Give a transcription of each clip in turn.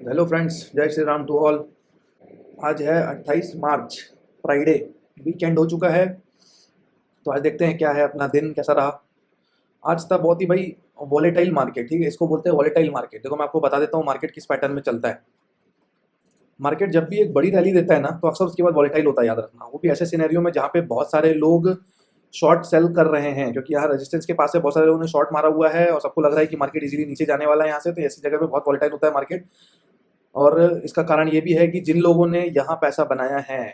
Hello friends, जय Shri Ram to all. आज है 28 मार्च, फ्राइडे। वीकेंड हो चुका है। तो आज देखते हैं क्या है, अपना दिन कैसा रहा। आज था बहुत ही भाई वॉलेटाइल मार्केट। ठीक है, इसको बोलते हैं वॉलेटाइल मार्केट। देखो मैं आपको बता देता हूँ मार्केट किस पैटर्न में चलता है। मार्केट जब भी एक बड़ी रैली देता है ना, तो अक्सर उसके बाद वॉलेटाइल होता है, याद रखना। वो भी ऐसे सिनेरियो में जहाँ पे बहुत सारे लोग शॉर्ट सेल कर रहे हैं, क्योंकि यहाँ रेजिस्टेंस के पास से बहुत सारे लोगों ने शॉर्ट मारा हुआ है और सबको लग रहा है कि मार्केट इजीली नीचे जाने वाला है यहाँ से। तो ऐसी जगह पे बहुत वॉलेटाइल होता है मार्केट। और इसका कारण ये भी है कि जिन लोगों ने यहाँ पैसा बनाया है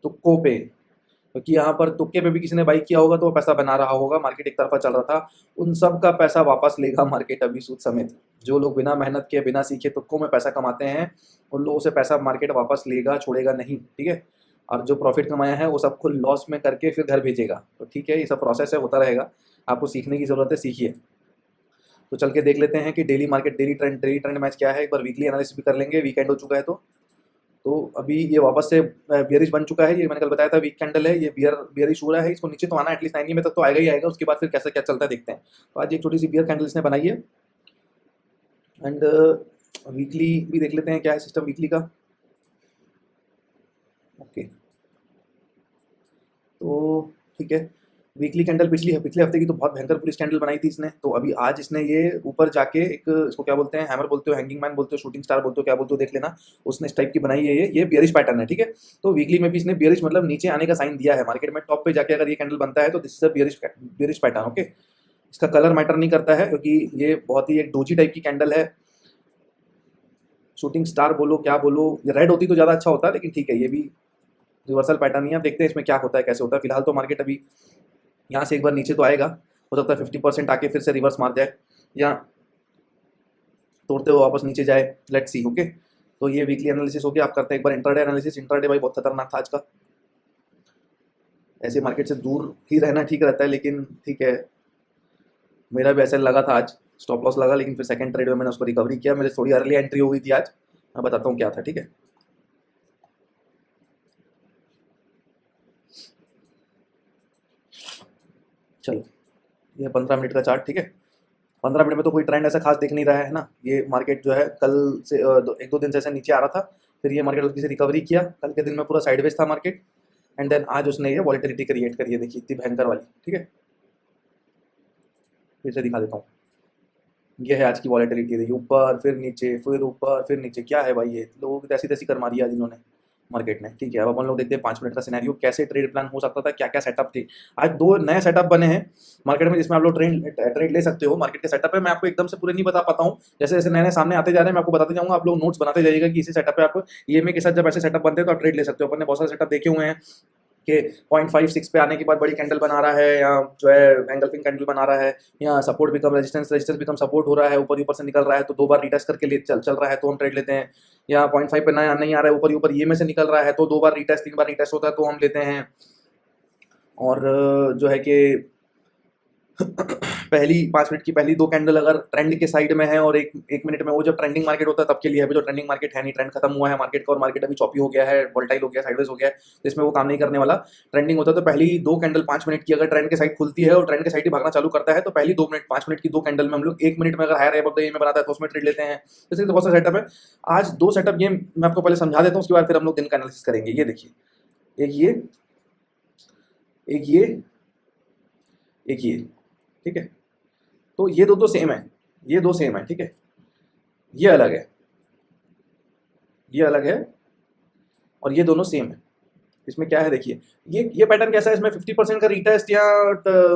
तुक्कों पे, क्योंकि यहाँ पर तुक्के पे भी किसी ने बाई किया होगा तो वो पैसा बना रहा होगा, मार्केट एक तरफा चल रहा था, उन सब का पैसा वापस लेगा मार्केट अभी, सूद समेत। जो लोग बिना मेहनत के बिना सीखे तुक्कों में पैसा कमाते हैं, उन लोगों से पैसा मार्केट वापस लेगा, छोड़ेगा नहीं। ठीक है। और जो प्रॉफिट कमाया है वो सबको लॉस में करके फिर घर भेजेगा। तो ठीक है, ये सब प्रोसेस है, होता रहेगा। आपको सीखने की ज़रूरत है, सीखिए। तो चल के देख लेते हैं कि daily market, daily trend match क्या है। एक बार वीकली एनालिसिस भी कर लेंगे, वीकेंड हो चुका है तो अभी ये वापस से बियरिश बन चुका है। ये मैंने कल बताया था, वीक कैंडल है ये, बियरिश हो रहा है। इसको नीचे तो आना एटलीस्ट 90 में तक तो आएगा ही आएगा। उसके बाद फिर कैसा क्या चलता है देखते हैं। तो आज एक छोटी सी बियर कैंडल इसने बनाई है। एंड वीकली भी देख लेते हैं क्या है सिस्टम वीकली का। ओके, तो ठीक है। वीकली कैंडल पिछले हफ्ते की तो बहुत भयंकर पुलिस कैंडल बनाई थी इसने। तो अभी आज इसने ये ऊपर जाके एक, इसको क्या बोलते हैं, हैमर बोलते हो, हैंगिंग मैन बोलते हो, शूटिंग स्टार बोलते हो, क्या बोलते हो देख लेना। उसने इस टाइप की बनाई है। ये बियरिश पैटर्न है। ठीक है। तो वीकली में भी इसने बियरिश मतलब नीचे आने का साइन दिया है मार्केट में। टॉप पे जाके अगर ये कैंडल बनता है तो this is a bearish pattern. Okay, इसका कलर मैटर नहीं करता है, क्योंकि ये बहुत ही एक डोजी टाइप की कैंडल है। शूटिंग स्टार बोलो क्या बोलो, रेड होती तो ज़्यादा अच्छा होता, लेकिन ठीक है, ये भी रिवर्सल पैटर्न ही है। अब देखते हैं इसमें क्या होता है, कैसे होता है। फिलहाल तो मार्केट अभी यहाँ से एक बार नीचे तो आएगा, हो सकता है 50% आके फिर से रिवर्स मार जाए या तोड़ते हुए वापस नीचे जाए। Let's see. ओके, तो ये वीकली एनालिसिस हो गया। आप करते हैं एक बार इंट्राडे एनालिसिस। इंट्राडे भाई बहुत खतरनाक था आज का। ऐसे मार्केट से दूर ही रहना ठीक रहता है, लेकिन ठीक है, मेरा भी ऐसा लगा था आज, स्टॉप लॉस लगा, लेकिन फिर सेकंड ट्रेड में मैंने उसको रिकवरी किया। मेरे थोड़ी अर्ली एंट्री हो गई थी आज, मैं बताता हूँ क्या था। ठीक है, चलो ये 15 मिनट का चार्ट। ठीक है, 15 मिनट में तो कोई ट्रेंड ऐसा खास दिख नहीं रहा है ना। ये मार्केट जो है कल से एक दो दिन से ऐसे नीचे आ रहा था, फिर ये मार्केट हल्की से रिकवरी किया। कल के दिन में पूरा साइडवेज था मार्केट, एंड देन आज उसने ये वॉलेटिलिटी क्रिएट करी है, देखिए इतनी भयंकर वाली। ठीक है, फिर से दिखा देता हूँ। ये है आज की वॉलेटिलिटी, देखिए ऊपर फिर नीचे, फिर ऊपर फिर नीचे। क्या है भाई, ये लोगों की तैसी तैसी कर मारी आज इन्होंने मार्केट ने। ठीक है, अब अपन लोग देखते हैं 5 मिनट का सिनेरियो, कैसे ट्रेड प्लान हो सकता था, क्या क्या सेटअप थे। आज दो नए सेटअप बने हैं मार्केट में, जिसमें आप लोग ट्रेड ले सकते हो। मार्केट के सेटअप है, मैं आपको एकदम से पूरे नहीं बता पाता हूँ। जैसे जैसे नए नए सामने आते जा रहे हैं मैं आपको बताते जाऊँगा। आप लोग नोट्स बनाते जाइएगा कि इसी सेटअप पे आप ईएमए के साथ जब ऐसे सेटअप बनते हैं तो आप ट्रेड ले सकते हो। अपन ने बहुत सारे सेटअप देखे हुए हैं कि 0.56 पे आने के बाद बड़ी कैंडल बना रहा है, या जो है एंगल्फिंग कैंडल बना रहा है, या support become resistance, resistance become support हो रहा है, ऊपर ऊपर से निकल रहा है तो दो बार रिटेस्ट करके चल रहा है तो हम ट्रेड लेते हैं। या 0.5 पे नया नहीं आ रहा है, ऊपर ऊपर ये में से निकल रहा है तो दो बार रिटेस्ट, तीन बार रिटेस्ट होता है तो हम लेते हैं। और जो है कि पहली 5 मिनट की पहली दो कैंडल अगर ट्रेंड के साइड में है और एक मिनट में, वो जब ट्रेंडिंग मार्केट होता है तब के लिए है। अभी जो ट्रेंडिंग मार्केट है नहीं, ट्रेंड खत्म हुआ है मार्केट का, और मार्केट अभी चॉपी हो गया है, वोल्टाइल हो गया, साइडवेज हो गया है, तो इसमें वो काम नहीं करने वाला। ट्रेंडिंग होता है तो पहली दो कैंडल 5 मिनट की अगर ट्रेंड के साइड खुलती है और ट्रेंड के साइड ही भागना चालू करता है, तो पहली 2 मिनट 5 मिनट की दो कैंडल में हम लोग 1 मिनट में अगर हायर अब में बनाता है तो उसमें ट्रेड लेते हैं। जैसे तो बहुत सारे सेटअप है। आज दो सेटअप ये मैं आपको पहले समझा देता हूँ, उसके बाद फिर हम लोग दिन का एनालिसिस करेंगे। ये देखिए, एक ये एक ये। ठीक है, तो ये दो तो सेम है, ये दो सेम है। ठीक है, ये अलग है, ये अलग है, और ये दोनों सेम है। इसमें क्या है देखिए, ये पैटर्न कैसा है, इसमें 50% का रिटेस्ट या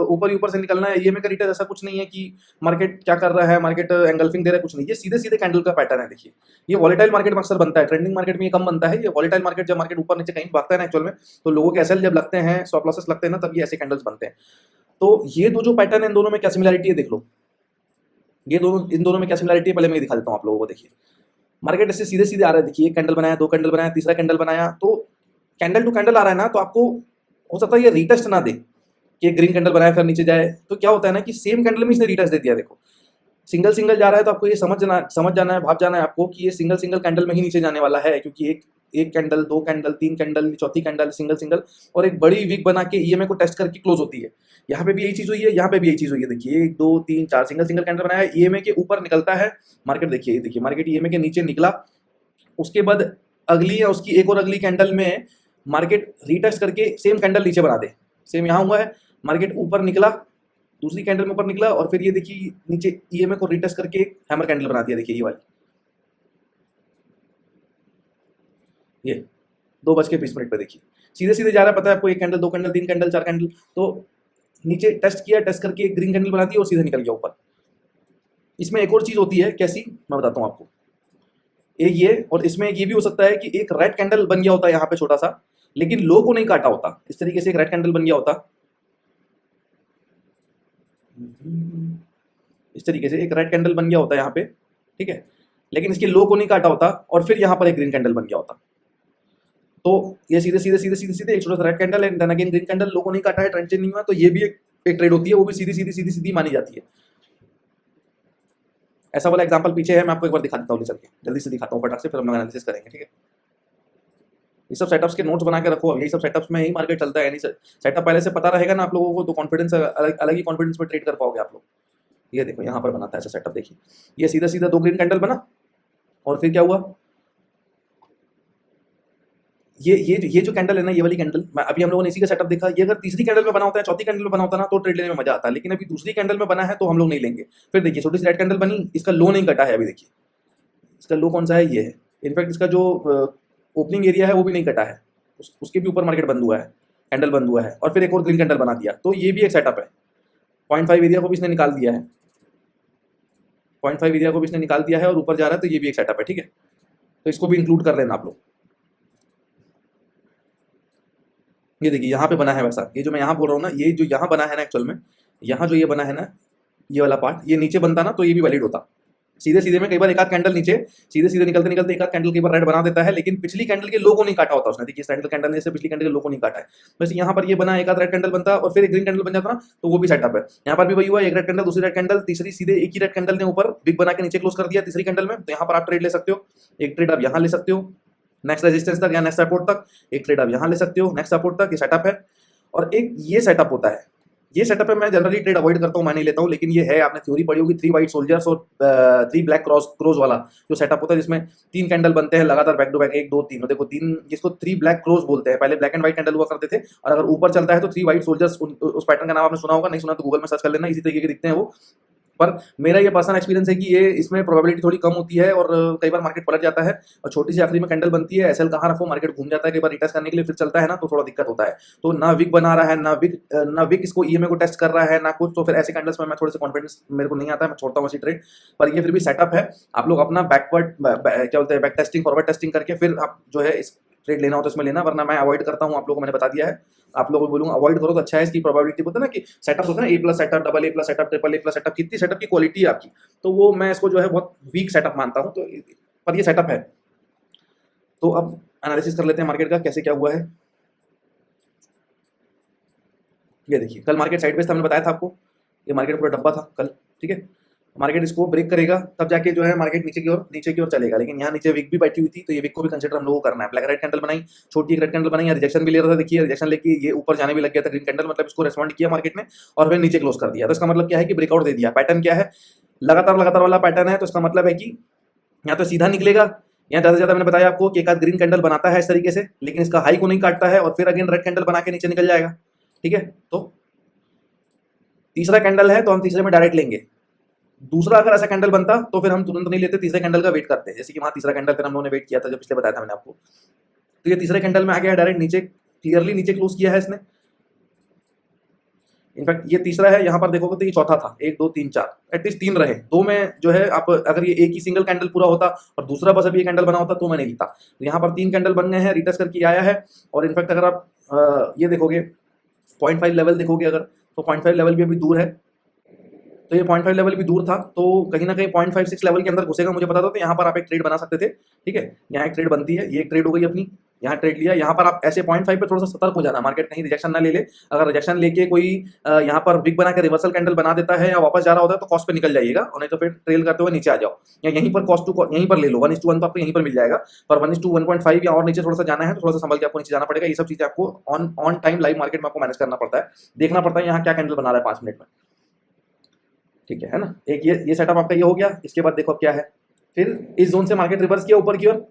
ऊपर ही ऊपर से निकलना है। ये में का रिटेस्ट ऐसा कुछ नहीं है कि मार्केट क्या कर रहा है, मार्केट एंगल्फिंग दे रहा है, कुछ नहीं। ये सीधे सीधे कैंडल का पैटर्न है। देखिए, ये वॉलेटाइल मार्केट में अक्सर बनता है, ट्रेंडिंग मार्केट में ये कम बनता है। ये वॉलेटाइल मार्केट, जब मार्केट ऊपर नीचे कहीं भागता है ना एक्चुअल में, तो लोगों के एसएल जब लगते हैं, स्टॉप लॉसेस लगते हैं ना, तब ये ऐसे कैंडल्स बनते हैं। तो ये दो जो पैटर्न है, इन दोनों में क्या सिमिलरिटी है देख लो। ये दोनों, इन दोनों में क्या सिमिलरिटी है पहले मैं दिखा देता हूँ आप लोगों को। देखिए, मार्केट ऐसे सीधे सीधे आ रहा है। देखिए, एक कैंडल बनाया, दो कैंडल बनाया, तीसरा कैंडल बनाया, तो कैंडल टू कैंडल आ रहा है ना, तो आपको हो सकता है ये रिटेस्ट ना दे कि एक ग्रीन कैंडल बनाया फिर नीचे जाए। तो क्या होता है ना कि सेम कैंडल में इसने रिटेस्ट दे दिया। देखो, सिंगल सिंगल जा रहा है तो आपको ये समझ जाना है, भाप जाना है आपको कि ये सिंगल सिंगल कैंडल में ही नीचे जाने वाला है, क्योंकि एक एक कैंडल, दो कैंडल, तीन कैंडल, चौथी कैंडल, सिंगल सिंगल, और एक बड़ी विक बना के ईएमए को टेस्ट करके क्लोज होती है। यहाँ पे भी यही चीज हुई है, यहाँ पे भी यही चीज हुई है। देखिए 1 2 3 4 सिंगल सिंगल कैंडल बनाया है, ईएमए के ऊपर निकलता है मार्केट। देखिए देखिए मार्केट ईएमए के नीचे निकला, उसके बाद अगली या उसकी एक और अगली कैंडल में मार्केट रीटेस्ट करके सेम कैंडल नीचे बना दे। सेम यहाँ हुआ है, मार्केट ऊपर निकला, दूसरी कैंडल में ऊपर निकला, और फिर ये देखिए नीचे ईएमए को रीटेस्ट करके हैमर कैंडल बना दिया। देखिए ये वाली, ये 2:20 पे देखिए सीधे सीधे जा रहा है। पता है आपको, एक कैंडल, दो कैंडल, तीन कैंडल, चार कैंडल, तो नीचे टेस्ट किया, टेस्ट करके एक ग्रीन कैंडल बना दी और सीधे निकल गया ऊपर। इसमें एक और चीज होती है, कैसी, मैं बताता हूँ आपको। एक ये, और इसमें एक ये भी हो सकता है कि एक रेड कैंडल बन गया होता है यहाँ पे छोटा सा, लेकिन लो को नहीं काटा होता। इस तरीके से एक रेड कैंडल बन गया होता, इस तरीके से एक रेड कैंडल बन गया होता है यहाँ पे, ठीक है, लेकिन इसके लो को नहीं काटा होता, और फिर यहाँ पर एक ग्रीन कैंडल बन गया होता। तो ये सीधे सीधे सीधे सीधे सीधे एक छोटा सा रेड कैंडल है, देन अगेन ग्रीन कैंडल, लो को नहीं काटा है, ट्रेंड चेंज नहीं हुआ, तो ये भी एक ट्रेड होती है, वो भी सीधी सीधी सीधी सीधी मानी जाती है। ऐसा वाला एग्जांपल पीछे है, मैं आपको एक बार दिखा देता हूँ, चल के जल्दी से दिखाता हूँ फटाक से, फिर हम लोग एनालिसिस करेंगे, ठीक है। ये सब सेटअप्स के नोट्स बना के रखो, यही सब सेटअप्स में ही मार्केट चलता है। यानी सेटअप पहले से पता रहेगा ना आप लोगों को, तो कॉन्फिडेंस अलग अलग ही कॉन्फिडेंस में ट्रेड कर पाओगे आप लोग। ये देखो यहाँ पर बनाता है ऐसा सेटअप, देखिए ये सीधा सीधा दो ग्रीन कैंडल बना, और फिर क्या हुआ, ये जो कैंडल है ना, ये वाली कैंडल, मैं अभी हम लोगों ने इसी का सेटअप देखा। ये अगर तीसरी कैंडल में बना होता है, चौथी कैंडल में बना होता है ना, तो ट्रेड लेने में मजा आता है, लेकिन अभी दूसरी कैंडल में बना है तो हम लोग नहीं लेंगे। फिर देखिए छोटी सी रेड कैंडल बनी, इसका लो नहीं कटा है अभी, देखिए इसका लो कौन सा है, ये है। इनफैक्ट इसका जो ओपनिंग एरिया है वो भी नहीं कटा है, उसके भी ऊपर मार्केट बंद हुआ है, कैंडल बंद हुआ है, और फिर एक और ग्रीन कैंडल बना दिया। तो ये भी एक सेटअप है। 0.5 एरिया को भी इसने निकाल दिया है, 0.5 एरिया को भी इसने निकाल दिया है और ऊपर जा रहा है, तो ये भी एक सेटअप है, ठीक है। तो इसको भी इंक्लूड कर लेना आप लोग। ये देखिए यहाँ पे बना है वैसा, ये जो मैं यहाँ बोल रहा हूँ ना, ये जो यहाँ बना है ना, एक्चुअल में यहाँ जो ये बना है ना, ये वाला पार्ट, ये नीचे बनता ना, तो ये भी वैलिड होता। सीधे सीधे में कई बार एक आध कैंडल नीचे, सीधे सीधे निकलते निकलते एक आध कैंडल कई बार रेड बना देता है, लेकिन पिछली कैंडल के लो को नहीं काटा होता उसने। देखिए सेंट्रल कैंडल ने से पिछली कैंडल के लो को नहीं काटा है, बस यहाँ पर ये बना, एक आध रेड कैंडल बनता और फिर एक ग्रीन कैंडल बन जाता ना, तो वो भी सेटअप है। यहाँ पर भी वही हुआ, एक रेड कैंडल, दूसरी रेड कैंडल, तीसरी सीधे एक ही रेड कैंडल ने ऊपर बिग बना के नीचे क्लोज कर दिया तीसरी कैंडल में, तो यहाँ पर आप ट्रेड ले सकते हो। एक ट्रेड आप यहाँ ले सकते हो नेक्स्ट रेजिस्टेंस तक या नेक्स्ट सपोर्ट तक, एक ट्रेड आप यहाँ ले सकते हो नेक्स्ट सपोर्ट तक, ये सेटअप है। और एक ये सेटअप होता है, ये सेटअप है, मैं जनरली ट्रेड अवॉइड करता हूँ, मैं नहीं लेता हूँ, लेकिन ये है, आपने थ्योरी पढ़ी होगी 3 व्हाइट सोल्जर्स और 3 ब्लैक क्रोज वाला जो सेटअप होता है, जिसमें 3 कैंडल बनते हैं लगातार बैक टू बैक, 1 2 3, देखो 3, जिसको 3 ब्लैक क्रोज बोलते हैं। पहले ब्लैक एंड व्हाइट कैंडल हुआ करते थे, और अगर ऊपर चलता है तो 3 व्हाइट सोल्जर्स, उस पैटर्न का नाम आपने सुना होगा, नहीं सुना तो गूगल में सर्च कर लेना, इसी तरीके के दिखते हैं वो। पर मेरा ये पर्सनल एक्सपीरियंस है कि ये इसमें प्रोबेबिलिटी थोड़ी कम होती है, और कई बार मार्केट पलट जाता है, और छोटी सी आखिरी में कैंडल बनती है, एसएल कहाँ रखो, मार्केट घूम जाता है, कई बार रिटेस्ट करने के लिए फिर चलता है ना, तो थोड़ा दिक्कत होता है। तो ना विक बना रहा है, ना विक इसको ईएमए को टेस्ट कर रहा है, ना कुछ, तो फिर ऐसे कैंडल्स में मैं थोड़े से कॉन्फिडेंस मेरे को नहीं आता है, मैं छोड़ता हूँ ऐसी ट्रेड। पर ये फिर भी सेटअप है, आप लोग अपना बैकवर्ड क्या बोलते हैं, बैक टेस्टिंग फॉरवर्ड टेस्टिंग करके फिर आप जो है इस ट्रेड लेना हो तो इसमें लेना, वरना मैं अवॉइड करता हूँ, आप लोगों को मैंने बता दिया है। आप लोगों को बोलूंगा अवॉइड करो तो अच्छा है। इसकी प्रोबेबिलिटी होता है ना कि सेटअप होता है ना, A+ setup, double A+ setup, triple A+ setup, कितनी सेटअप की क्वालिटी है आपकी, तो वो मैं इसको जो है बहुत वीक सेटअप मानता हूँ, तो पर ये सेटअप है। तो अब एनालिसिस कर लेते हैं मार्केट का कैसे क्या हुआ है। ये देखिए कल मार्केट साइडवेज था, हमने बताया था आपको, ये मार्केट पूरा डब्बा था कल, ठीक है। मार्केट इसको ब्रेक करेगा तब जाके जो है मार्केट नीचे की ओर चलेगा, लेकिन यहाँ नीचे विक भी बैठी हुई थी, तो ये विक को भी कंसिडर हम लोगों को करना है। ब्लैक रेड कैंडल बनाई, छोटी एक रेड कैंडल बनाई, रिजेक्शन भी ले रहा था, देखिए रिजेक्शन लेके ये ऊपर जाने भी लग गया था ग्रीन कैंडल, मतलब इसको रेस्पॉन्ड किया मार्केट ने और फिर नीचे क्लोज कर दिया। तो इसका मतलब क्या है कि ब्रेकआउट दे दिया। पैटर्न क्या है, लगातार वाला पैटर्न है, तो इसका मतलब है कि या तो सीधा निकलेगा, यहाँ ज्यादा से ज्यादा मैंने बताया आपको कि एक आध ग्रीन कैंडल बनाता है इस तरीके से, लेकिन इसका हाई को नहीं काटता है, और फिर अगेन रेड कैंडल बना के नीचे निकल जाएगा, ठीक है। तो तीसरा कैंडल है तो हम तीसरे में डायरेक्ट लेंगे। दूसरा अगर ऐसा कैंडल बनता तो फिर हम तुरंत नहीं लेते, तीसरे कैंडल का वेट करते हैं, जैसे कि वहां तीसरा कैंडल फिर हम लोगों ने वेट किया था, जो पिछले बताया था मैंने आपको। तो ये तीसरे कैंडल में आ गया है डायरेक्ट नीचे, क्लियरली नीचे क्लोज किया है इसने। इनफैक्ट ये तीसरा है, यहाँ पर देखोगे तो ये चौथा था, 1 2 3 4, एटलीस्ट 3 रहे, 2 में जो है आप अगर ये एक ही सिंगल कैंडल पूरा होता और दूसरा बस अभी ये कैंडल बना होता तो मैं नहीं लेता। तो यहाँ पर 3 कैंडल बन गए हैं, रिटेस्ट करके आया है। और इनफैक्ट अगर आप ये देखोगे 0.5 लेवल देखोगे अगर, तो 0.5 लेवल भी अभी दूर है, तो ये 0.5 लेवल भी दूर था, तो कहीं ना कहीं 0.56 लेवल के अंदर घुसेगा, मुझे पता था। तो यहाँ पर आप एक ट्रेड बना सकते थे, ठीक है। यहाँ एक ट्रेड बनती है, ये एक ट्रेड हो गई अपनी, यहाँ ट्रेड लिया, यहाँ पर आप ऐसे 0.5 पे थोड़ा सा सतर्क हो जाना, मार्केट कहीं रिजेक्शन ना ले ले। अगर रिजेक्शन लेके कोई यहाँ पर विक बना के रिवर्सल कैंडल बना देता है या वापस जा रहा होता है तो कॉस्ट पे निकल जाइएगा, और नहीं तो फिर ट्रेल करते हुए नीचे आ जाओ, या यहीं पर कॉस्ट टू यहीं पर ले लो। 1:1 तो आपको यहीं पर मिल जाएगा, पर 1:1.5 या और नीचे थोड़ा सा जाना है तो थोड़ा सा संभल के आपको नीचे जाना पड़ेगा। ये सब चीजें आपको ऑन टाइम लाइव मार्केट में आपको मैनेज करना पड़ता है, देखना पड़ता है यहाँ क्या कैंडल बना रहा है 5 मिनट में, ठीक है ना। एक ये सेटअप आपका ये हो गया। इसके बाद देखो अब क्या है, फिर इस जोन से मार्केट रिवर्स किया ऊपर की ओर,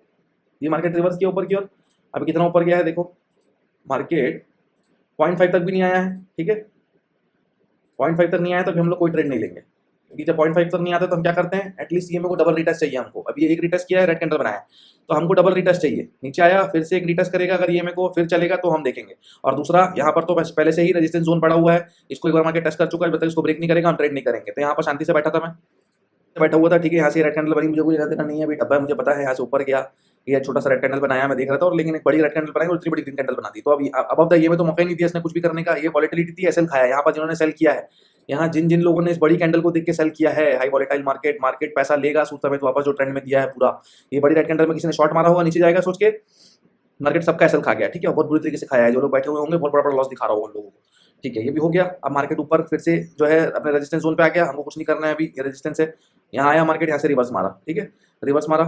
ये मार्केट रिवर्स किया ऊपर की ओर। अभी कितना ऊपर गया है देखो, मार्केट 0.5 तक भी नहीं आया है, ठीक है। 0.5 तक नहीं आया तो अभी हम लोग कोई ट्रेड नहीं लेंगे, क्योंकि जब 0.5 तक नहीं आता तो हम क्या करते हैं, एटलीस्ट ये मेरे को डबल रिटेस्ट चाहिए हमको। अभी ये एक रिटेस्ट किया है, रेड कैंडल बनाया है, तो हमको डबल रिटेस्ट चाहिए। नीचे आया फिर से एक रिटेस्ट करेगा, अगर ये मेरे को फिर चलेगा तो हम देखेंगे। और दूसरा यहाँ पर तो पहले से ही रेजिस्टेंस जोन पड़ा हुआ है, इसको एक बार मार्केट टच कर चुका है, जब तक इसको ब्रेक नहीं करेगा हम ट्रेड नहीं करेंगे। तो यहाँ पर शांति से बैठा था, मैं बैठा हुआ था, ठीक है। यहाँ से रेड कैंडल बनी, मुझे कोई लेना देना नहीं है, अभी डब्बा है, मुझे पता है। यहाँ से ऊपर गया, ये छोटा सा रेड कैंडल बनाया, मैं देख रहा था, और लेकिन एक बड़ी रेड कैंडल बनाई और इतनी बड़ी ग्रीन कैंडल बना दी। तो अभी अब ये में तो मौका ही नहीं दिया इसने कुछ भी करने का। ये वॉलेटिलिटी थी, एसएल खाया यहाँ पर जिन्होंने सेल किया है। यहाँ जिन जिन लोगों ने इस बड़ी कैंडल को देख के सेल किया है, हाई वॉलेटाइल मार्केट पैसा लेगा सूद समेत वापस जो ट्रेंड में दिया है पूरा। ये बड़ी रेड कैंडल में किसी ने शॉर्ट मारा होगा, नीचे जाएगा सोच के, मार्केट सबका एसएल खा गया, ठीक है। बहुत बुरी तरीके से खाया है, जो लोग बैठे हुए होंगे बहुत बड़ा लॉस दिखा रहा होगा उन लोगों को, ठीक है। ये भी हो गया। अब मार्केट ऊपर फिर से जो है अपने रेजिस्टेंस जोन पे आ गया, हमको कुछ नहीं करना है अभी। ये रेजिस्टेंस है, यहाँ आया मार्केट, यहाँ से रिवर्स मारा, ठीक है, रिवर्स मारा।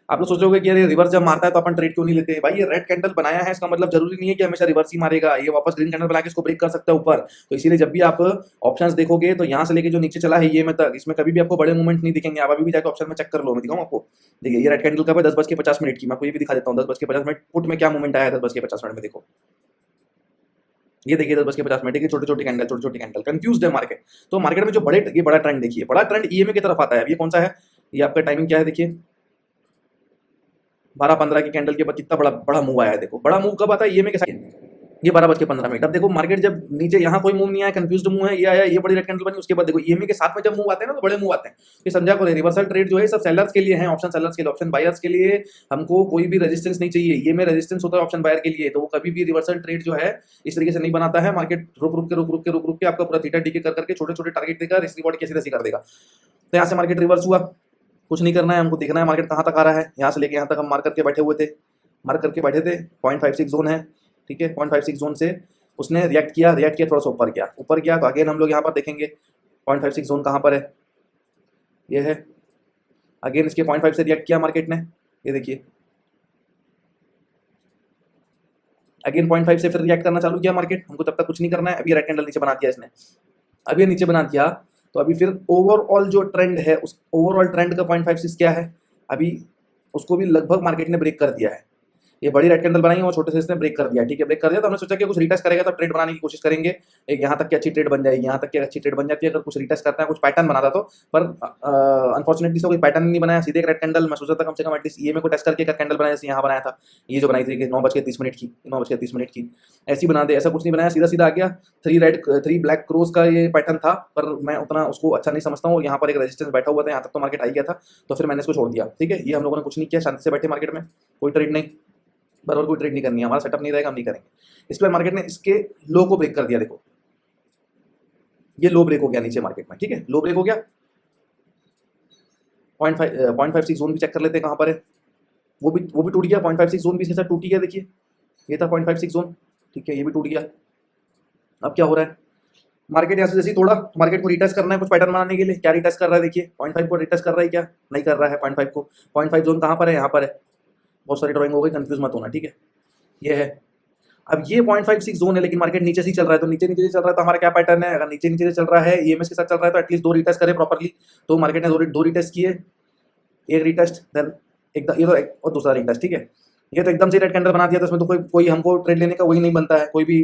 आप लोग सोचोगे कि अरे रिवर्स जब मारता है तो अपन ट्रेड क्यों नहीं लेते। भाई ये रेड कैंडल बनाया है, इसका मतलब जरूरी नहीं है कि हमेशा रिवर्स ही मारेगा, ये वापस ग्रीन कैंडल बना के इसको ब्रेक कर सकता है ऊपर। तो इसीलिए जब भी आप ऑप्शंस देखोगे तो यहाँ से लेके जो नीचे चला है ये में तक, इसमें कभी भी आपको बड़े मूवमेंट नहीं दिखेंगे। आप अभी भी जाकर ऑप्शन में चेक कर लो, मैं दिखाऊँ आपको। देखिए ये रेड कैंडल कब है, 10:50 की। मैं आपको ये भी दिखा देता हूँ 10:50 पुट में क्या मूवमेंट आया है 10:50 में। देखो ये देखिए 10:50 ठीक है, छोटे छोटे कैंडल कंफ्यूज्ड है मार्केट। तो मार्केट में जो ये बड़ा ट्रेंड देखिए, बड़ा ट्रेंड ईएमए की तरफ आता है। अब ये कौन सा है, ये आपका टाइमिंग क्या है, देखिए 12:15 की कैंडल के बाद कितना बड़ा बड़ा मूव आया है। देखो बड़ा मूव कब आता है, ईएमए के साथ, ये 12:15। अब देखो मार्केट जब नीचे यहाँ कोई मूव नहीं आया, कंफ्यूज्ड मूव है, ये आया, ये बड़ी रेड कैंडल बनी, उसके बाद देखो ईएमए के साथ में जब मूव आते हैं ना तो बड़े मूव आते हैं। ये समझा करो, रिवर्सल ट्रेड जो है सब सेलर्स के लिए है, ऑप्शन सेलर्स के लिए। ऑप्शन बायर्स के लिए हमको कोई भी रेजिस्टेंस नहीं चाहिए, ये में रेजिस्टेंस होता है ऑप्शन बायर के लिए। तो वो कभी भी रिवर्सल ट्रेड जो है इस तरीके से नहीं बनाता है। मार्केट रुक के आपका पूरा थीटा डीके करके छोटे छोटे टारगेट देगा, रिस्क रिवॉर्ड कैसे कैसे कर देगा। तो यहाँ से मार्केट रिवर्स हुआ, कुछ नहीं करना है हमको, देखना है मार्केट कहाँ तक आ रहा है। यहाँ से लेके यहाँ तक हम मार्क करके बैठे हुए थे, 0.56 जोन है, ठीक है। 0.56 जोन से उसने रिएक्ट किया, थोड़ा सा ऊपर गया तो अगेन हम लोग यहाँ पर देखेंगे 0.56 जोन कहाँ पर है, ये है। अगेन इसके 0.5 से रिएक्ट किया मार्केट ने, ये देखिए अगेन 0.5 से फिर रिएक्ट करना चालू किया मार्केट। हमको तब तक कुछ नहीं करना है। अभी रेड कैंडल नीचे बना दिया इसने, अभी नीचे बना दिया तो अभी फिर ओवरऑल जो ट्रेंड है उस ओवरऑल ट्रेंड का 0.56 क्या है, अभी उसको भी लगभग मार्केट ने ब्रेक कर दिया है। ये बड़ी रेड कैंडल बनाई और छोटे से इसने ब्रेक कर दिया, ठीक है। ब्रेक कर दिया तो हमने सोचा कि कुछ रिटेस्ट करेगा तो ट्रेड बनाने की कोशिश करेंगे, एक यहाँ तक की अच्छी ट्रेड बन जाएगी, यहाँ तक की अच्छी ट्रेड बन जाती है अगर कुछ रिटेस्ट करता है, कुछ पैटर्न बनाता तो। पर अनफॉर्चुनेटली कोई पैटर्न नहीं बनाया, सीधे एक रेड कैंडल। मैं सोचा था कम से कम एटलीस्ट ईएमए को टेस्ट करके एक कैंडल बनाया, जैसे यहाँ बनाया था, ये जो बनाई थी 9:30 की, 9:30 की ऐसी बना दे। ऐसा कुछ नहीं बनाया, सीधा सीधा आ गया। 3 ब्लैक क्रोस का ये पैटर्न था, पर मैं उतना उसको अच्छा नहीं समझता हूँ। और यहाँ पर एक रेजिस्टेंस बैठा हुआ था, यहाँ तक तो मार्केट आ गया था, तो फिर मैंने इसको छोड़ दिया, ठीक है। ये हम लोगों ने कुछ नहीं किया, शांति से बैठे मार्केट में, कोई ट्रेड नहीं, बराबर कोई ट्रेड नहीं करनी है, हमारा सेटअप नहीं रहेगा, हम नहीं करेंगे। इस पर मार्केट ने इसके लो को ब्रेक कर दिया, देखो ये लो ब्रेक हो गया नीचे मार्केट में, ठीक है, लो ब्रेक हो गया। 0.56 जोन भी चेक कर लेते हैं कहाँ पर है, वो भी टूट गया। 0.56 जोन भी इसके साथ टूट गया, देखिए ये था 0.56 जोन, ठीक है, ये भी टूट गया। अब क्या हो रहा है, मार्केट यहाँ से जैसे ही थोड़ा मार्केट को रिटेस्ट करना है कुछ पैटर्न बनाने के लिए, क्या रिटेस्ट कर रहा है, देखिए 0.5 को रिटेस्ट कर रहा है, क्या नहीं कर रहा है 0.5 को। 0.5 जोन कहाँ पर है, यहाँ पर है। बहुत सारी ड्राइंग हो गई, कंफ्यूज मत होना, ठीक है। ये है, अब ये 0.56 जोन है, लेकिन मार्केट नीचे से चल रहा है, तो नीचे से चल रहा है तो हमारा क्या पैटर्न है, अगर नीचे से चल रहा है ईएमएस के साथ चल रहा है तो एटलीस्ट 2 रिटेस्ट करे प्रॉपर्ली। तो मार्केट ने दो रिटेस्ट किए, एक रिटेस्ट देन एकदम ये तो और दूसरा रिटेस्ट, ठीक है। ये तो एकदम से रेड कैंडल बना दिया, तो इसमें तो कोई हमको ट्रेड लेने का वही नहीं बनता है, कोई भी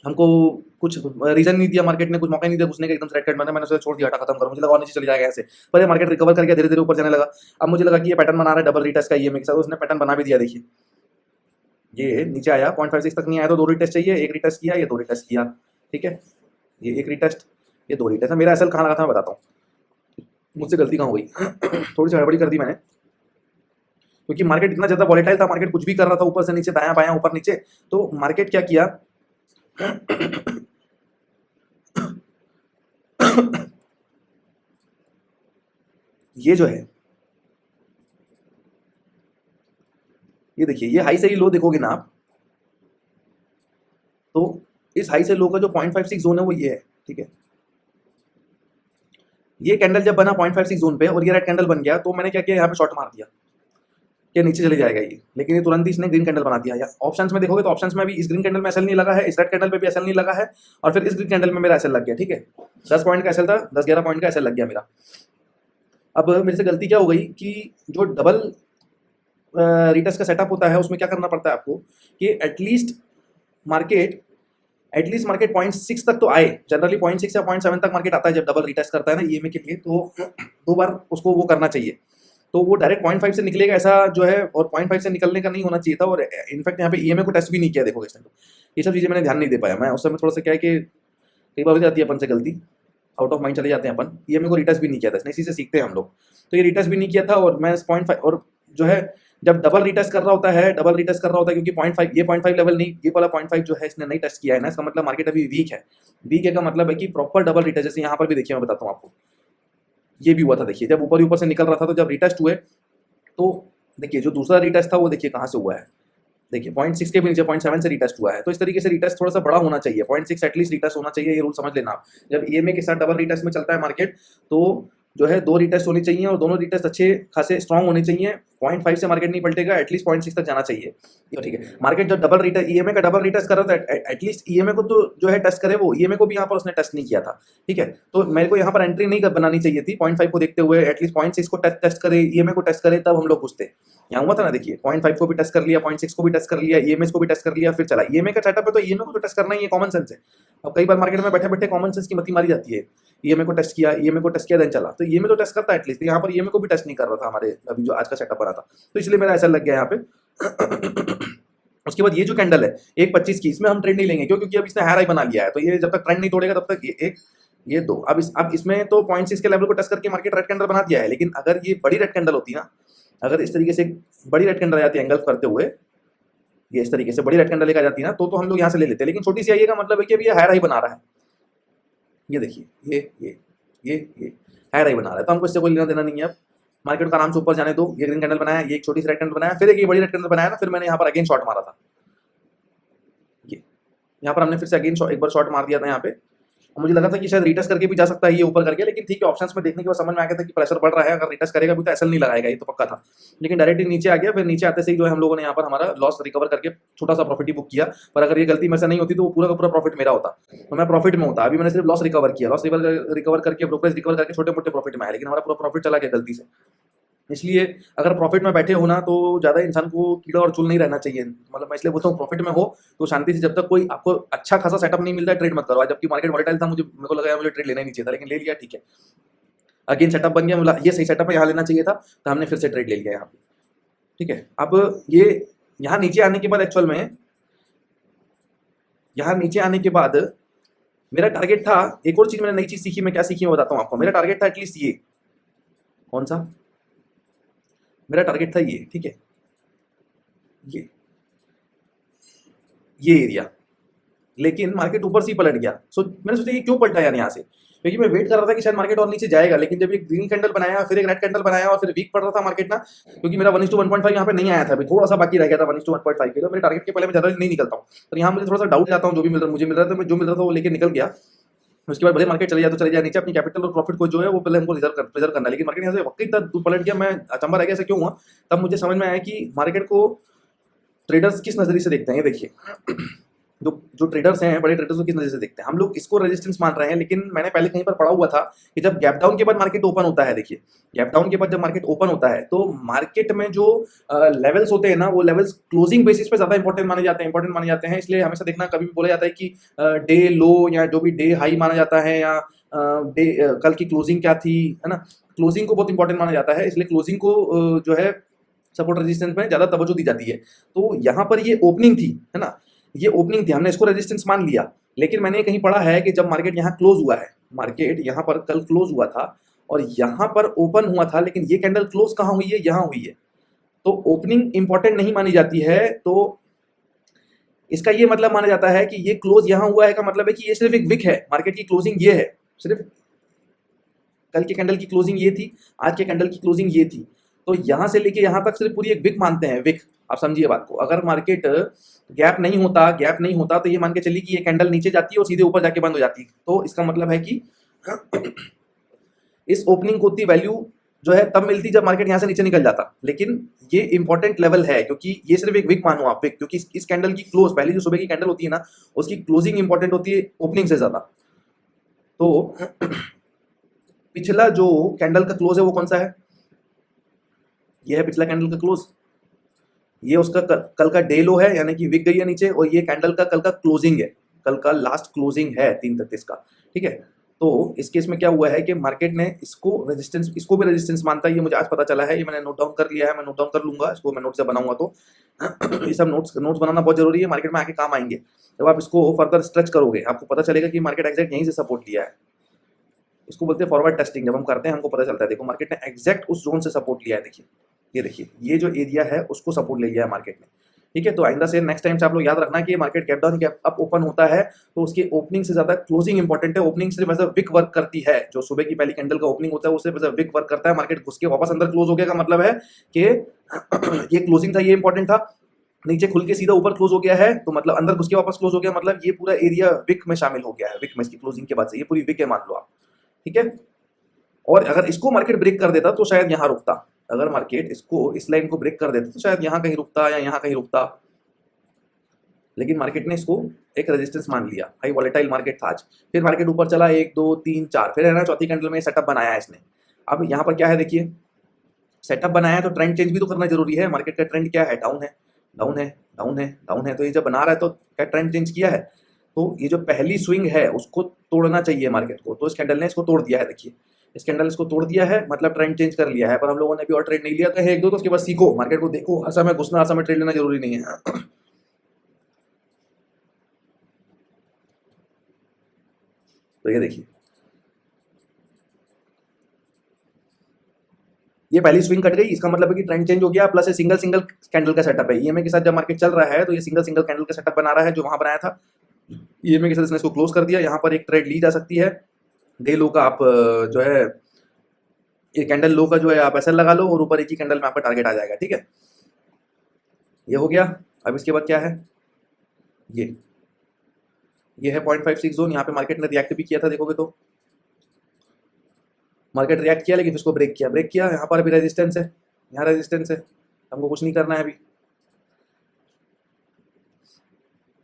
हमको कुछ रीजन नहीं दिया मार्केट ने, कुछ मौका नहीं दिया घुसने का, एकदम से रेड कैंडल मैंने उसे छोड़ दिया, खत्म करो। मुझे लगा और नीचे चले जाएगा ऐसे, पर ये मार्केट रिकवर करके धीरे धीरे ऊपर जाने लगा। अब मुझे लगा कि ये पैटर्न बना रहा है डबल रिटेस्ट का ईएमए के साथ, उसने पैटर्न बना भी दिया, देखिए ये नीचे आया 0.56 तक नहीं आया तो 2 रिटेस्ट चाहिए, एक रिटेस्ट किया, ये 2 रिटेस्ट किया, ठीक है। ये एक रिटेस्ट, ये 2 रिटेस्ट। मेरा एसएल कहाँ लगा था मैं बताता हूँ, मुझसे गलती कहाँ हो गई। थोड़ी सी हड़बड़ी कर दी मैंने, क्योंकि मार्केट इतना ज़्यादा वॉलेटाइल था, मार्केट कुछ भी कर रहा था, ऊपर से नीचे, दायां बायां ऊपर नीचे। तो मार्केट क्या किया, ये जो है ये देखिए, ये हाई से ही लो देखोगे ना आप, तो इस हाई से लो का जो 0.56 जोन है वो ये है, ठीक है। ये कैंडल जब बना 0.56 जोन पे और ये रेड कैंडल बन गया, तो मैंने क्या किया, यहाँ पे शॉर्ट मार दिया कि नीचे चले जाएगा ये, लेकिन ये तुरंत ही इसने ग्रीन कैंडल बना दिया। या ऑप्शंस में देखोगे तो ऑप्शंस में भी इस ग्रीन कैंडल में एसएल नहीं लगा है, इस रेड कैंडल पे भी एसएल नहीं लगा है, और फिर इस ग्रीन कैंडल में मेरा एसएल लग गया, ठीक है। 10 पॉइंट का एसएल था, 10-11 पॉइंट का एसएल लग गया मेरा। अब मेरे से गलती क्या हो गई कि जो डबल रिटेस्ट का सेटअप होता है उसमें क्या करना पड़ता है आपको कि एटलीस्ट मार्केट 0.6 तक तो आए। जनरली 0.6 या 0.7 तक मार्केट आता है जब डबल रिटेस्ट करता है ना ईएमए के लिए, तो 2 बार उसको वो करना चाहिए। तो वो डायरेक्ट 0.5 से निकलेगा ऐसा जो है, और 0.5 से निकलने का नहीं होना चाहिए था, और इनफैक्ट यहाँ पे ईएमए को टेस्ट भी नहीं किया, देखोगे इसने। तो ये सब चीज़ें मैंने ध्यान नहीं दे पाया। मैं उस समय थोड़ा सा क्या है कि कई बार हो जाती है अपन से गलती, आउट ऑफ माइंड चले जाते हैं अपन। ईएमए को रिटेस्ट भी नहीं किया था इसने, इसी से सीखते हैं हम लोग। तो ये रिटेस्ट भी नहीं किया था, और मैं 0.5 और जो है जब डबल रिटेस्ट कर रहा होता है, क्योंकि 0.5 ये 0.5 लेवल नहीं, ये वाला 0.5 जो है इसने नहीं टेस्ट किया है ना, इसका मतलब मार्केट अभी वीक है। वीक है का मतलब है कि प्रॉपर डबल रिटेस्ट, जैसे यहाँ पर भी देखिए मैं बताता हूँ आपको, ये भी हुआ था। देखिए जब ऊपर से निकल रहा था, तो जब रिटेस्ट हुए तो देखिए जो दूसरा रिटेस्ट था वो देखिए कहाँ से हुआ है। देखिए 0.6 के भी नीचे 0.7 से रिटेस्ट हुआ है। तो इस तरीके से रिटेस्ट थोड़ा सा बड़ा होना चाहिए, 0.6 एटलीस्ट रिटेस्ट होना चाहिए, ये रूल समझ लेना आप। जब ईएमए के साथ डबल रिटेस्ट में चलता है मार्केट, तो जो है 2 रिटेस्ट होनी चाहिए, और दोनों रिटेस्ट अच्छे खासे स्ट्रांग होने चाहिए। 0.5 से मार्केट नहीं पलटेगा, एटलीस्ट 0.6 तक जाना चाहिए, ठीक है। मार्केट जब डबल रिटेस्ट ईएमए का डबल रिटेस्ट कर रहा था, एटलीस्ट ईएमए को तो जो है टेस्ट करे, वो ईएमए को भी यहाँ पर उसने टेस्ट नहीं किया था, ठीक है। तो मेरे को यहाँ पर एंट्री नहीं बनानी चाहिए थी 0.5 को देखते हुए, एटलीस्ट 0.6 को टेस्ट करे, ईएमए को टेस्ट करे, तब हम लोग घुसते। यहाँ हुआ था ना, देखिए 0.5 को भी टेस्ट कर लिया, 0.6 को भी टेस्ट कर लिया, ईएमएस को भी टेस्ट कर लिया, फिर चला। ईएमए का सेटअप है तो ईएमए को तो टेस्ट करना ही है, कॉमन सेंस है। अब कई बार मार्केट में बैठे बैठे कॉमन सेंस की मती मारी जाती है, ईएमए को टेस्ट किया, देन चला। तो ईएमए तो टेस्ट करता है एटलीस्ट, यहाँ पर ईएमए को भी टेस्ट नहीं कर रहा था हमारे अभी जो आज का सेटअप बना था, तो इसलिए मेरा ऐसा लग गया यहाँ पे। उसके बाद ये जो कैंडल है 1.25 की, इसमें हम ट्रेड नहीं लेंगे, क्योंकि अब इसने हायर हाई बना लिया है, तो ये जब तक ट्रेंड नहीं तोड़ेगा तब तक ये 2। अब इसमें तो 0.6 के लेवल को टच करके मार्केट रेड कैंडल बना दिया है, लेकिन अगर ये बड़ी रेड कैंडल होती ना, अगर इस तरीके से बड़ी रेड कैंडल आ जाती है एंगल्फ करते हुए, ये इस तरीके से बड़ी रेड कैंडल लेकर जाती है ना, तो हम लोग यहाँ से ले लेते हैं। लेकिन छोटी सी आई का मतलब है कि अब ये हायर हाई बना रहा है, ये देखिए ये हायर हाई बना रहा है, तो हमको इससे कोई लेना देना नहीं है। अब मार्केट का आराम से ऊपर जाने दो। ये ग्रीन कैंडल बनाया, ये एक छोटी सी रेड कैंडल बनाया, फिर एक ये बड़ी रेड कैंडल बनाया ना, फिर मैंने यहाँ पर अगेन शॉर्ट मारा था। ये यहाँ पर हमने फिर से अगेन एक बार शॉर्ट मार दिया था यहाँ पे। मुझे लगा था कि शायद रिटेस्ट करके भी जा सकता है ये ऊपर करके, लेकिन ठीक है, ऑप्शंस में देखने के बाद समझ में आ गया था कि प्रेशर बढ़ रहा है, अगर रिटेस्ट करेगा भी तो एसएल नहीं लगाएगा, ये तो पक्का था। लेकिन डायरेक्टली नीचे आ गया, फिर नीचे आते से ही जो है हम लोगों ने यहाँ पर हमारा लॉस रिकवर करके छोटा सा प्रॉफिट ही बुक किया। पर अगर ये गलती मेरे से नहीं होती तो वो पूरा का पूरा प्रॉफिट मेरा होता, तो मैं प्रॉफिट में होता। अभी मैंने सिर्फ लॉस रिकवर किया, रिकवर करके ब्रोकरेज रिकवर करके छोटे मोटे प्रॉफिट में आया, लेकिन हमारा पूरा प्रॉफिट चला गया गलती से। इसलिए अगर प्रॉफिट में बैठे हो ना, तो ज़्यादा इंसान को कीड़ा और चूल नहीं रहना चाहिए। मतलब मैं इसलिए बोलता हूँ प्रॉफिट में हो तो शांति से, जब तक कोई आपको अच्छा खासा सेटअप नहीं मिलता है ट्रेड मत करो। जबकि मार्केट वॉलेटाइल था, मेरे को लगा मुझे ट्रेड लेना ही नहीं चाहिए था, लेकिन ले लिया, ठीक है। अगेन सेटअप बन गया, बोला ये सही सेटअप है, यहाँ लेना चाहिए था, तो हमने फिर से ट्रेड ले लिया यहाँ पे, ठीक है। अब ये यहाँ नीचे आने के बाद एक्चुअल में यहाँ नीचे आने के बाद मेरा टारगेट था, एक और चीज़ मैंने नई चीज़ सीखी, मैं क्या सीखी मैं बताता हूँ आपको। मेरा टारगेट था एटलीस्ट ये, कौन सा मेरा टारगेट था, ये, ठीक है, ये एरिया। लेकिन मार्केट ऊपर से ही पलट गया। मैंने सोचा ये क्यों पलटा यार यहाँ से, क्योंकि मैं वेट कर रहा था कि शायद मार्केट और नीचे जाएगा। लेकिन जब एक ग्रीन कैंडल बनाया, फिर एक रेड कैंडल बनाया, और फिर वीक पड़ रहा था मार्केट ना, क्योंकि मेरा 1:1.5 यहाँ पे नहीं आया था, अभी थोड़ा सा बाकी रह गया था 1:1.5 के। तो मेरे टारगेट के पहले मैं ज़्यादा नहीं निकलता हूँ, तो यहाँ मुझे थोड़ा सा डाउट जाता हूँ। जो भी मुझे मिल रहा था, मैं जो मिल रहा था वो लेकर निकल गया। उसके बाद भले मार्केट चले जाए तो चले जाए नीचे, अपनी कैपिटल और प्रॉफिट को जो है वो पहले हमको प्रिजर्व करना है। लेकिन मार्केट यहाँ से वक्त तक पलट गया, मैं अचंभा रह गया ऐसा क्यों हुआ। तब मुझे समझ में आया कि मार्केट को ट्रेडर्स किस नज़रिए से देखते हैं। ये देखिए जो ट्रेडर्स हैं, बड़े ट्रेडर्स को किस नज़र से देखते हैं। हम लोग इसको रेजिस्टेंस मान रहे हैं, लेकिन मैंने पहले कहीं पर पढ़ा हुआ था कि जब गैप डाउन के बाद मार्केट ओपन होता है, देखिए गैप डाउन के बाद जब मार्केट ओपन होता है, तो मार्केट में जो लेवल्स होते हैं ना, वो लेवल्स क्लोजिंग बेसिस पे ज़्यादा इंपॉर्टेंट माने जाते हैं। इसलिए हमेशा देखना, कभी भी बोला जाता है कि डे लो या जो भी डे हाई माना जाता है, या डे कल की क्लोजिंग क्या थी, है ना, क्लोजिंग को बहुत इंपॉर्टेंट माना जाता है। इसलिए क्लोजिंग को जो है सपोर्ट रेजिस्टेंस में ज़्यादा तवज्जो दी जाती है। तो यहाँ पर ये ओपनिंग थी, है ना, ये ओपनिंग थी, हमने इसको रेजिस्टेंस मान लिया। लेकिन मैंने कहीं पढ़ा है कि जब मार्केट यहाँ क्लोज हुआ है, मार्केट यहाँ पर कल क्लोज हुआ था और यहाँ पर ओपन हुआ था, लेकिन ये कैंडल क्लोज कहाँ हुई है, यहाँ हुई है। तो ओपनिंग इंपॉर्टेंट नहीं मानी जाती है। तो इसका ये मतलब माना जाता है कि ये क्लोज यहाँ हुआ है का मतलब है कि ये सिर्फ एक विक है, मार्केट की क्लोजिंग ये है, सिर्फ कल के कैंडल की क्लोजिंग ये थी, आज के कैंडल की क्लोजिंग ये थी। तो यहाँ से लेके यहाँ तक सिर्फ पूरी एक विक मानते हैं, विक। आप समझिए बात को। अगर मार्केट गैप नहीं होता तो ये मान के चलिए कि ये कैंडल नीचे जाती है और सीधे ऊपर जाके बंद हो जाती है, तो इसका मतलब है कि इस ओपनिंग को उतनी वैल्यू जो है तब मिलती जब मार्केट यहाँ से नीचे निकल जाता। लेकिन ये इंपॉर्टेंट लेवल है, क्योंकि ये सिर्फ एक विक मानो आप, विक, क्योंकि इस कैंडल की क्लोज, पहली जो सुबह की कैंडल होती है ना, उसकी क्लोजिंग इंपॉर्टेंट होती है ओपनिंग से ज्यादा। तो पिछला जो कैंडल का क्लोज है वो कौन सा है? ये है पिछला कैंडल का क्लोज। ये उसका कल का डे लो है, यानी कि विक गई है नीचे, और ये कैंडल का कल का क्लोजिंग है, कल का लास्ट क्लोजिंग है 3:33 का। ठीक है, तो इस केस में क्या हुआ है कि मार्केट ने इसको रेजिस्टेंस, इसको भी रेजिस्टेंस मानता है, ये मुझे आज पता चला है, ये मैंने नोट डाउन कर लिया है, मैं नोट डाउन कर लूंगा इसको, मैं नोट से बनाऊंगा तो ये सब नोट्स बनाना बहुत जरूरी है, मार्केट में आके काम आएंगे। जब आप इसको फर्दर स्ट्रेच करोगे आपको पता चलेगा कि मार्केट एग्जैक्ट यहीं से सपोर्ट लिया है। इसको बोलते हैं फॉरवर्ड टेस्टिंग। जब हम करते हैं हमको पता चलता है, देखो मार्केट ने एग्जैक्ट उस जोन से सपोर्ट लिया है। देखिए ये देखिए, ये जो एरिया है उसको सपोर्ट ले लिया है मार्केट ने। ठीक है, तो आइंदा से नेक्स्ट टाइम से आप लोग याद रखना कि market gap down gap up open होता है तो उसकी ओपनिंग से ज्यादा क्लोजिंग इंपॉर्टेंट है। ओपनिंग सिर्फ एज अ विक वर्क करती है, जो सुबह की पहली कैंडल का ओपनिंग होता है वो सिर्फ एज अ विक वर्क करता है। मार्केट घुस के वापस अंदर क्लोज हो गया का मतलब है कि ये क्लोजिंग था, ये इंपॉर्टेंट था, नीचे खुल के सीधा ऊपर क्लोज हो गया है तो मतलब अंदर घुस के वापस क्लोज हो गया, मतलब ये पूरा एरिया विक में शामिल हो गया है। विक में इसकी क्लोजिंग के बाद से ये पूरी विक है मान लो आप। ठीक है, और अगर इसको मार्केट ब्रेक कर देता तो शायद यहाँ रुकता। अगर मार्केट इसको, इस लाइन को ब्रेक कर देता तो शायद यहाँ कहीं रुकता या यहाँ कहीं रुकता, लेकिन मार्केट ने इसको एक रेजिस्टेंस मान लिया। हाई वॉलेटाइल मार्केट था आज, फिर मार्केट ऊपर चला 1 2 3 4, फिर है ना चौथी कैंडल में सेटअप बनाया है इसने। अब यहाँ पर क्या है, देखिए सेटअप बनाया है तो ट्रेंड चेंज भी तो करना जरूरी है। मार्केट का ट्रेंड क्या है? डाउन है, डाउन है, डाउन है, डाउन है। तो ये जब बना रहा है तो क्या ट्रेंड चेंज किया है? तो ये जो पहली स्विंग है उसको तोड़ना चाहिए मार्केट को, तो इस कैंडल ने इसको तोड़ दिया है। देखिए इस कैंडल इसको तोड़ दिया है, मतलब ट्रेंड चेंज कर लिया है। पर हम लोगों ने भी और ट्रेड नहीं लिया तो है एक दो, तो उसके बाद सीखो, मार्केट को देखो, हर समय घुसना, हर समय ट्रेड लेना जरूरी नहीं है। तो ये देखिए ये पहली स्विंग कट गई, इसका मतलब है कि ट्रेंड चेंज हो गया, प्लस ये सिंगल सिंगल कैंडल का सेटअप है। ईएमए के साथ जब मार्केट चल रहा है तो ये सिंगल सिंगल कैंडल का सेटअप बना रहा है जो वहां बनाया था। ईएमए के साथ इसने इसको क्लोज कर दिया। यहाँ पर एक ट्रेड ली जा सकती है, डे लो का आप जो है ये कैंडल लो का जो है आप ऐसा लगा लो और ऊपर एक ही कैंडल में आपका टारगेट आ जाएगा। ठीक है, ये हो गया। अब इसके बाद क्या है, ये है 0.56 जोन। यहाँ पे मार्केट ने रिएक्ट भी किया था, देखोगे तो मार्केट रिएक्ट किया, लेकिन इसको ब्रेक किया। यहाँ पर अभी रेजिस्टेंस है, यहाँ रेजिस्टेंस है, हमको कुछ नहीं करना है अभी।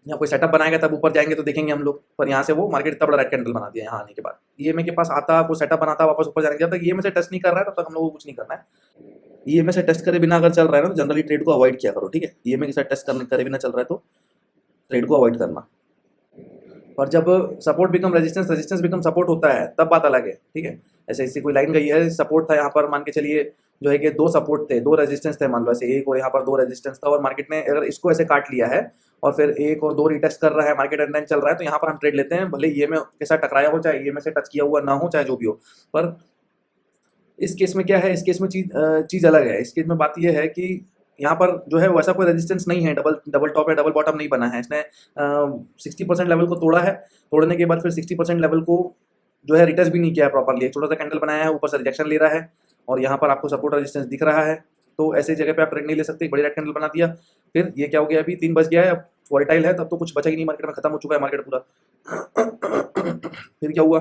यहाँ कोई सेटअप बनाएगा तब ऊपर जाएंगे तो देखेंगे हम लोग, पर यहाँ से वो मार्केट इतना बड़ा रेड कैंडल बना दिया यहाँ आने के बाद। ईएमए के पास आता, कोई सेटअप बनाता, वापस ऊपर जाने के, जब तक ईएमए से टेस्ट नहीं कर रहा है तब तक हम लोग को कुछ नहीं करना है। ईएमए से टेस्ट करे बिना अगर चल रहा है ना तो जनरली ट्रेड को अवॉइड किया करो। ठीक है, ईएमए के साथ टेस्ट करे बिना चल रहा है तो ट्रेड को अवॉइड करना। और जब support become resistance, resistance become support होता है तब बात अलग है। ठीक है, ऐसे इससे कोई लाइन गई है, सपोर्ट था यहाँ पर, मान के चलिए जो है कि 2 सपोर्ट थे, 2 रेजिस्टेंस थे, मान लो ऐसे एक, और यहाँ पर 2 रेजिस्टेंस था, और मार्केट ने अगर इसको ऐसे काट लिया है और फिर 1 और 2 रिटेस्ट कर रहा है, मार्केट एंड चल रहा है, तो यहाँ पर हम ट्रेड लेते हैं, भले ईएमए के साथ टकराया हो, चाहे ईएमए से टच किया हुआ ना हो, चाहे जो भी हो। पर इस केस में क्या है, इस केस में चीज अलग है। इस केस में बात यह है कि यहाँ पर जो है वैसा कोई रेजिस्टेंस नहीं है, डबल टॉप या डबल बॉटम नहीं बना है। इसने 60% लेवल को तोड़ा है, तोड़ने के बाद फिर 60% लेवल को जो है रिटेस्ट भी नहीं किया है प्रॉपरली। एक छोटा सा कैंडल बनाया है, ऊपर से रिजेक्शन ले रहा है, और यहाँ पर आपको सपोर्ट रेजिस्टेंस दिख रहा है, तो ऐसे जगह पे आप ट्रेड नहीं ले सकते। बड़ी रेड कैंडल बना दिया, फिर ये क्या हो गया, अभी 3 बज गया है, अब वॉलेटाइल है, तब तो कुछ बचा ही नहीं मार्केट में, खत्म हो चुका है मार्केट पूरा। फिर क्या हुआ,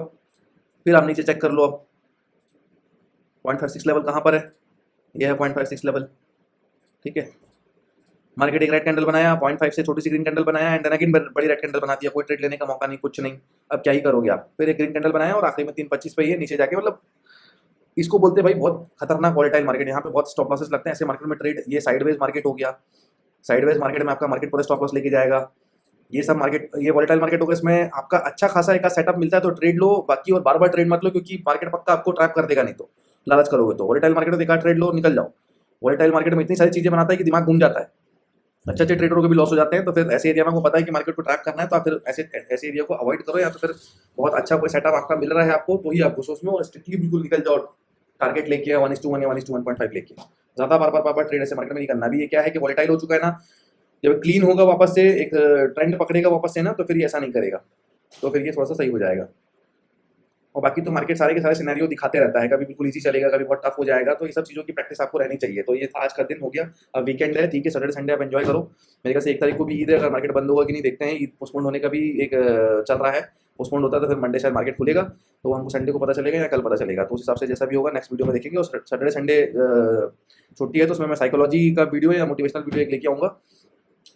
फिर आप नीचे चेक कर लो, अब 0.56 लेवल कहाँ पर है, यह है 0.56 लेवल। ठीक है, मार्केट एक रेड कैंडल बनाया, 0.5 से छोटी सी ग्रीन कैंडल बनाया, एंड अगेन बड़ी रेड कैंडल बना दिया, कोई ट्रेड लेने का मौका नहीं, कुछ नहीं। अब क्या ही करोगे आप, फिर एक ग्रीन कैंडल बनाया और आखिरी में 3.25 पे ये नीचे जाके, मतलब इसको बोलते हैं भाई बहुत खतरनाक वॉलेटाइल मार्केट। यहाँ पे बहुत स्टॉप लॉसेस लगते हैं ऐसे मार्केट में ट्रेड। ये साइडवेज मार्केट हो गया, साइडवेज मार्केट में आपका मार्केट पूरा स्टॉप लॉस लेके जाएगा। ये सब मार्केट, ये वॉलेटाइल मार्केट होगा, इसमें आपका अच्छा खासा एक सेटअप मिलता है तो ट्रेड लो, बाकी और बार बार ट्रेड मत लो, क्योंकि मार्केट पक्का आपको ट्रैप कर देगा, नहीं तो लालच करोगे तो। वॉलेटाइल मार्केट में देखा, ट्रेड लो, निकल जाओ। वॉलेटाइल मार्केट में इतनी सारी चीजें बनाता है कि दिमाग घूम जाता है, अच्छे अच्छे ट्रेडरों के भी लॉस हो जाते हैं। तो फिर ऐसे एरिया में आपको पता है कि मार्केट को ट्रैप करना है, तो आप फिर ऐसे एरिया को अवॉइड करो, या तो फिर बहुत अच्छा कोई सेटअप आपका मिल रहा है आपको तो ही आप घुसो उसमें, और स्ट्रिक्टली बिल्कुल निकल जाओ टारगेट लेके 1:1 या 1:1.5 लेके। ज्यादा बार ट्रेड ऐसे मार्केट में नहीं करना। अभी ये क्या है कि वॉलेटाइल हो चुका है ना, जब क्लीन होगा वापस से, एक ट्रेंड पकड़ेगा वापस से ना, तो फिर ये ऐसा नहीं करेगा, तो फिर ये थोड़ा सा सही हो जाएगा। और बाकी तो मार्केट सारे के सारे सिनेरियो दिखाते रहता है, कभी बिल्कुल इजी चलेगा, कभी बहुत टफ हो जाएगा, तो ये सब चीज़ों की प्रैक्टिस आपको रहनी चाहिए। तो ये था आज का दिन हो गया, अब वीकेंड है, ठीक है, सैटरडे संडे आप एंजॉय करो। मेरे ख्याल से 1 तारीख को भी ईद है, अगर मार्केट बंद होगा कि नहीं देखते हैं, ईद पोस्टपोन होने का भी एक चल रहा है, पोस्टपोन होता है तो फिर मंडे शायद मार्केट खुलेगा, तो हमको संडे को पता चलेगा या कल पता चलेगा, तो उस हिसाब से जैसा भी होगा नेक्स्ट वीडियो में देखेंगे। और सैटरडे संडे छुट्टी है तो उसमें मैं साइकोलॉजी का वीडियो या मोटिवेशनल वीडियो एक लेके आऊँगा।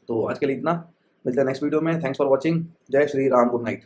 तो आज के लिए इतना, मिलते हैं नेक्स्ट वीडियो में। Thanks for watching. जय श्री राम, गुड नाइट।